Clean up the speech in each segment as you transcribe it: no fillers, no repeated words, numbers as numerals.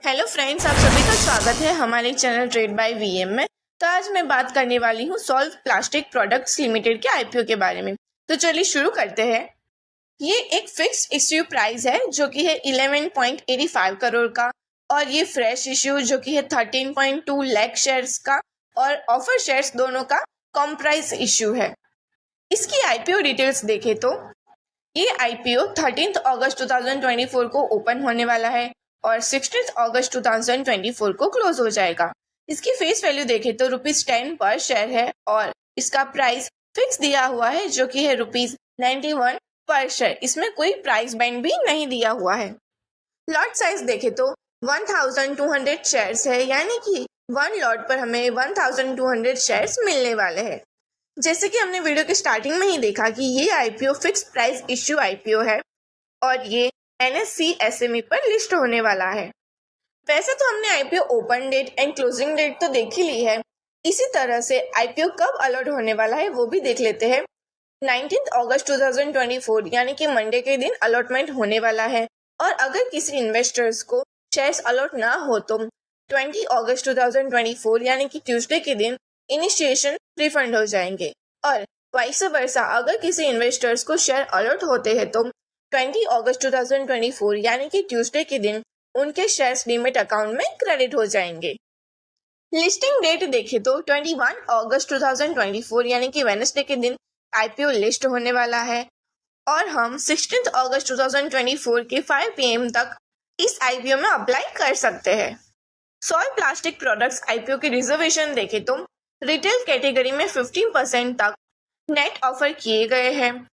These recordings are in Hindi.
हेलो फ्रेंड्स, आप सभी का स्वागत है हमारे चैनल ट्रेड बाय वीएम में। तो आज मैं बात करने वाली हूँ सॉल्व प्लास्टिक प्रोडक्ट्स लिमिटेड के आईपीओ के बारे में। तो चलिए शुरू करते हैं। ये एक फिक्स्ड इश्यू प्राइस है जो कि है 11.85 करोड़ का, और ये फ्रेश इश्यू जो कि है 13.2 लाख शेयर्स का, और ऑफर शेयर्स दोनों का कॉम्प्राइज इश्यू है। इसकी आईपीओ डिटेल्स देखें तो ये आईपीओ 13 अगस्त 2024 को ओपन होने वाला है और 16 अगस्त 2024 को क्लोज हो जाएगा। इसकी फेस वैल्यू देखें तो ₹10 पर शेयर है और इसका प्राइस फिक्स दिया हुआ है जो कि है ₹91 पर शेयर। इसमें कोई प्राइस बैंड भी नहीं दिया हुआ है। लॉट साइज देखें तो 1200 शेयर्स है, यानी कि 1 लॉट पर हमें 1200 शेयर्स मिलने वाले हैं। जैसे कि हमने वीडियो के स्टार्टिंग में ही देखा कि ये IPO fix price issue IPO है और ये NSE SME पर लिस्ट होने वाला है। वैसे तो हमने IPO open date and closing date तो देख ही ली है, इसी तरह से आईपीओ कब अलॉट होने वाला है वो भी देख लेते हैं। 19 अगस्त 2024 यानी कि मंडे के दिन अलॉटमेंट होने वाला है, और अगर किसी इन्वेस्टर्स को शेयर्स अलॉट ना हो तो 20 अगस्त 2024 यानी कि ट्यूसडे के दिन इनिशिएशन रिफंड हो जाएंगे, और वाइस वर्सा अगर किसी इन्वेस्टर्स को शेयर अलॉट होते हैं तो 20 अगस्त 2024 यानी कि ट्यूसडे के दिन उनके शेयर्स डीमेट अकाउंट में क्रेडिट हो जाएंगे। लिस्टिंग डेट देखें तो 21 अगस्त 2024 यानी कि वेडनेसडे के दिन आईपीओ लिस्ट होने वाला है, और हम 16 अगस्त 2024 के 5 PM तक इस आईपीओ में अप्लाई कर सकते हैं। सॉल्व प्लास्टिक प्रोडक्ट्स आईपीओ की रिजर्वेशन देखें तो रिटेल कैटेगरी में 15% तक नेट ऑफर किए गए हैं,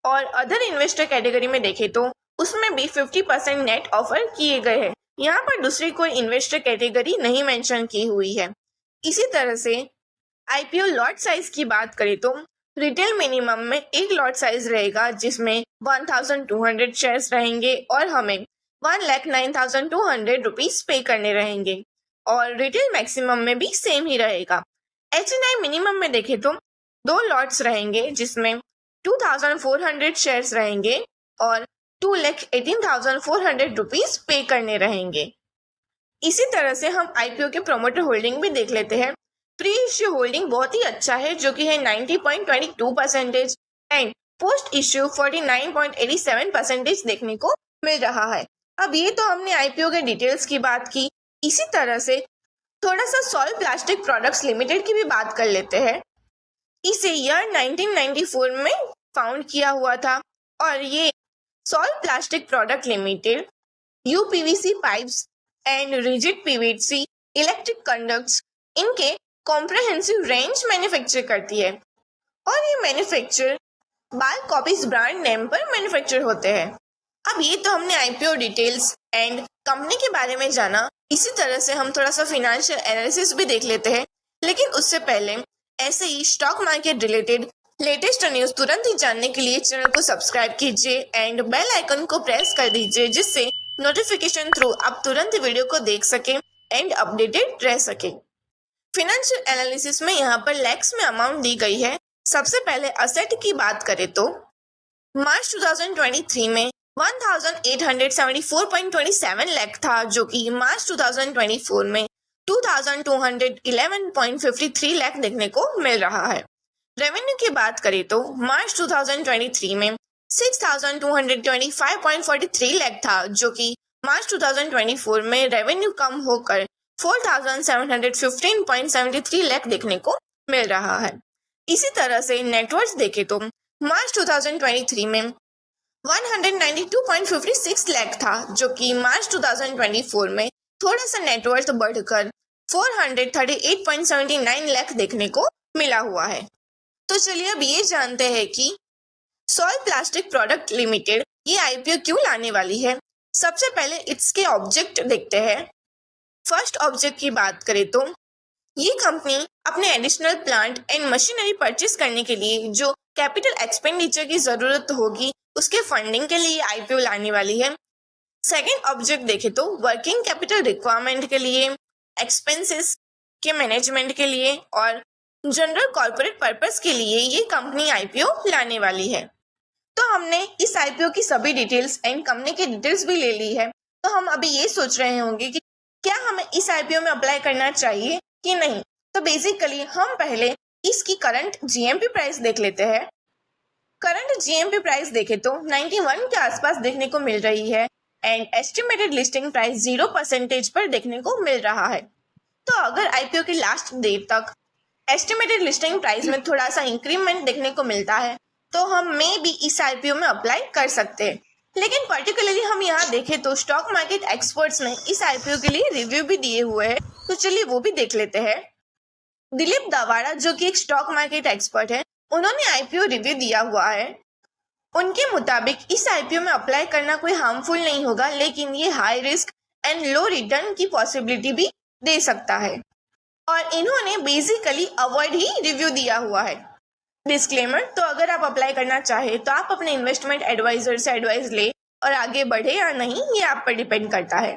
और अदर इन्वेस्टर कैटेगरी में देखें तो उसमें भी 50% नेट ऑफर किए गए हैं। यहाँ पर दूसरी कोई इन्वेस्टर कैटेगरी नहीं मेंशन की हुई है। इसी तरह से आईपीओ लॉट साइज की बात करें तो रिटेल मिनिमम में एक लॉट साइज रहेगा जिसमें 1200 शेयर्स रहेंगे और हमें 1,09,200 रुपीज पे करने रहेंगे, और रिटेल मैक्सिमम में भी सेम ही रहेगा। HNI मिनिमम में देखें तो 2 लॉट्स रहेंगे जिसमें 2,400 शेयर्स रहेंगे और 2,18,400 रुपीज पे करने रहेंगे। इसी तरह से हम आईपीओ के प्रोमोटर होल्डिंग भी देख लेते हैं। प्री इश्यू होल्डिंग बहुत ही अच्छा है जो कि है 90.22% एंड पोस्ट इश्यू 49.87% देखने को मिल रहा है। अब ये तो हमने आईपीओ के डिटेल्स की बात की। इसी तरह से थोड़ा सा सॉल्व प्लास्टिक प्रोडक्ट्स लिमिटेड की भी बात कर लेते हैं। इसे ईयर 1994 में फाउंड किया हुआ था, और ये solve plastic product limited UPVC pipes and rigid PVC electric conducts इनके कॉम्प्रहेंसिव रेंज मैन्युफैक्चर करती है, और ये मैन्युफैक्चर बाल कॉपीज ब्रांड नेम पर मैन्युफैक्चर होते हैं। अब ये तो हमने आईपीओ डिटेल्स एंड कंपनी के बारे में जाना। इसी तरह से हम थोड़ा सा फाइनेंशियल एनालिसिस भी देख लेते हैं, लेकिन उससे पहले ऐसे ही stock market related latest news तुरंत ही जानने के लिए चैनल को सब्सक्राइब कीजिए एंड बेल आइकन को प्रेस कर दीजिए, जिससे नोटिफिकेशन थ्रू आप तुरंत वीडियो को देख सकें एंड अपडेटेड रह सके। फाइनेंशियल एनालिसिस में यहाँ पर लैक्स में अमाउंट दी गई है। सबसे पहले असेट की बात करें तो मार्च 2023 में 1,874.27 लाख था, जो कि मार्च 2024 में 2,211.53 लाख देखने को मिल रहा है। रेवेन्यू की बात करें तो मार्च 2023 में 6,225.43 लाख था, जो कि मार्च 2024 में रेवेन्यू कम होकर 4,715.73 लाख देखने को मिल रहा है। इसी तरह से नेटवर्थ देखें तो मार्च 2023 में 192.56 लाख था, जो कि मार्च 2024 में थोड़ा सा नेटवर्थ बढ़कर 438.79 लाख देखने को मिला हुआ है। तो चलिए अब ये जानते हैं कि सॉल्व प्लास्टिक प्रोडक्ट लिमिटेड ये आईपीओ क्यों लाने वाली है। सबसे पहले इसके ऑब्जेक्ट देखते हैं। फर्स्ट ऑब्जेक्ट की बात करें तो ये कंपनी अपने additional plant and machinery purchase करने के लिए जो कैपिटल एक्सपेंडिचर की जरूरत होगी उसके फंडिंग के लिए आईपीओ लाने वाली है। सेकेंड ऑब्जेक्ट देखें तो वर्किंग कैपिटल रिक्वायरमेंट के लिए, एक्सपेंसेस के मैनेजमेंट के लिए और जनरल कॉर्पोरेट पर्पस के लिए ये कंपनी आईपीओ लाने वाली है। तो हमने इस आईपीओ की सभी डिटेल्स एंड कंपनी की डिटेल्स भी ले ली है। तो हम अभी ये सोच रहे होंगे कि क्या हमें इस आईपीओ में अप्लाई करना चाहिए कि नहीं? तो बेसिकली हम पहले इसकी करंट जीएमपी प्राइस देख लेते हैं। करंट जीएमपी प्राइस देखें तो 91 के आसपास देखने को मिल रही है एंड एस्टिमेटेड लिस्टिंग प्राइस 0% पर देखने को मिल रहा है। तो अगर आईपीओ की लास्ट डेट तक एस्टिमेटेड लिस्टिंग प्राइस में थोड़ा सा इंक्रीमेंट देखने को मिलता है तो हम मे भी इस आईपीओ में अप्लाई कर सकते हैं। लेकिन पर्टिकुलरली हम यहाँ देखें तो स्टॉक मार्केट एक्सपर्ट्स ने इस आईपीओ के लिए रिव्यू भी दिए हुए हैं, तो चलिए वो भी देख लेते हैं। दिलीप दावाड़ा जो कि एक स्टॉक मार्केट एक्सपर्ट है, उन्होंने आईपीओ रिव्यू दिया हुआ है। उनके मुताबिक इस आईपीओ में अप्लाई करना कोई हार्मफुल नहीं होगा, लेकिन ये high risk and low return की पॉसिबिलिटी भी दे सकता है और इन्होंने बेसिकली अवॉइड ही रिव्यू दिया हुआ है। डिस्क्लेमर, तो अगर आप अप्लाई करना चाहे तो आप अपने इन्वेस्टमेंट एडवाइजर से एडवाइस ले और आगे बढ़े या नहीं ये आप पर डिपेंड करता है।